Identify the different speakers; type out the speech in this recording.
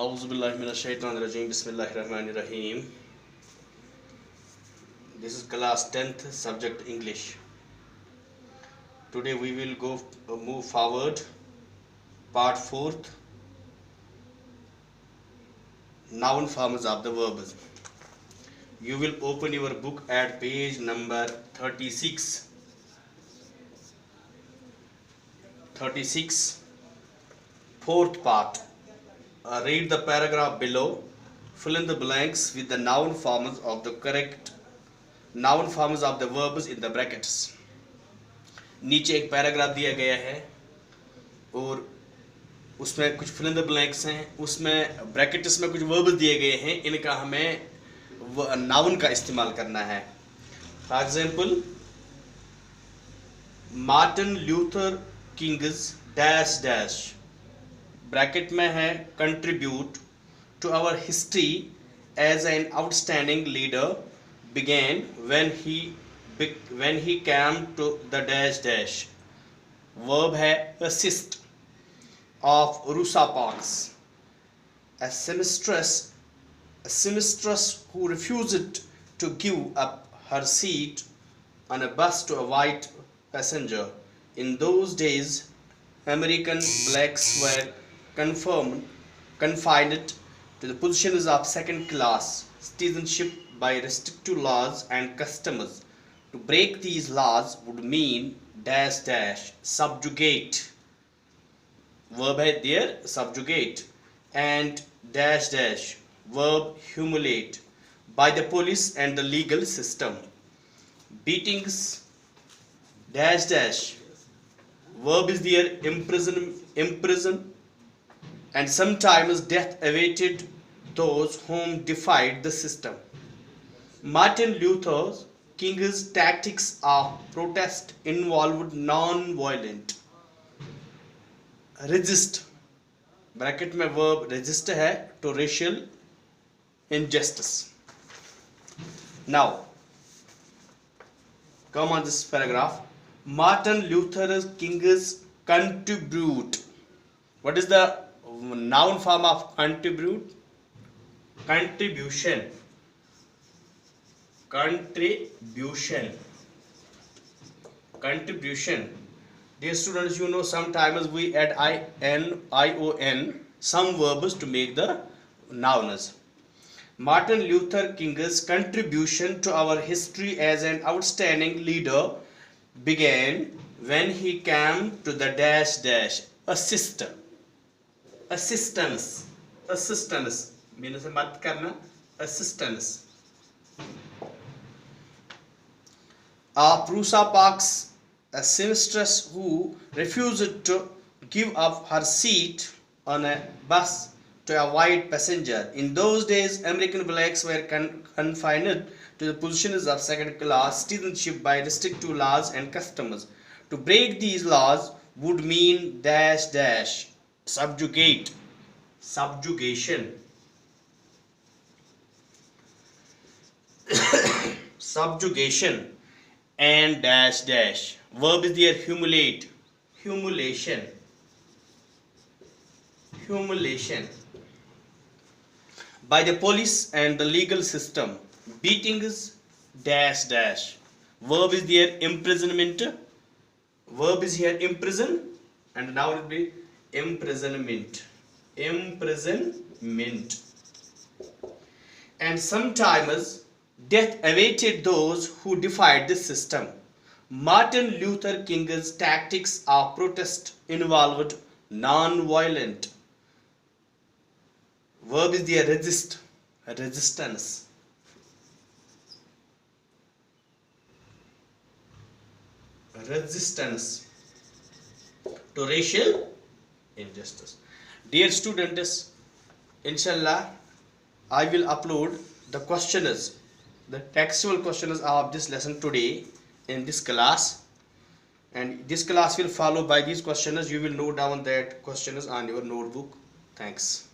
Speaker 1: Auzubillahiminash-shaytanir-rajeem. Bismillahir-rahmanir-rahim. This is class 10th, subject English. Today we will move forward. Part 4th, noun forms of the verbs. You will open your book at page number 36. 36, fourth part. Read the paragraph below. Fill in the blanks with the noun forms of the correct noun forms of the verbs in the brackets. नीचे एक paragraph दिया गया है और उसमें कुछ fill in the blanks हैं, उसमें ब्रैकेट्स में कुछ वर्ब्स दिए गए हैं, इनका हमें नाउन का इस्तेमाल करना है. For example, Martin Luther King's dash dash, bracket में है contribute to our history as an outstanding leader began when he came to the dash dash. Verb है assist. Of Rosa Parks, a seamstress who refused to give up her seat on a bus to a white passenger. In those days, American blacks were confined to the positions of second-class citizenship by restrictive laws and customs. To break these laws would mean dash dash subjugate. Verb है there subjugate, and dash dash verb humiliate by the police and the legal system. Beatings dash dash verb is there imprison, and sometimes death awaited those whom defied the system. Martin Luther King's tactics of protest involved non-violent. Resist, bracket में verb resist है to racial injustice. Now, come on this paragraph. Martin Luther King's contribute. What is the noun form of contribute? Contribution. Dear students, you know sometimes we add ion some verbs to make the nouns. Martin Luther King's contribution to our history as an outstanding leader began when he came to the dash dash assistance means मत करना assistance of Rosa Parks, a seamstress who refused to give up her seat on a bus to a white passenger. In those days, American blacks were confined to the positions of second-class citizenship by restrictive laws and customs. To break these laws would mean dash dash subjugation, subjugation, and dash dash verb is there humiliation by the police and the legal system. Beatings dash dash verb is there imprisonment, verb is here imprison, and now it will be imprisonment, and sometimes death awaited those who defied the system. Martin Luther King's tactics of protest involved non-violent. Verb is there resistance. To racial injustice. Dear students, inshallah I will upload the questions, the textual questions of this lesson today in this class, and this class will follow by these questions. You will note down that questions on your notebook. Thanks.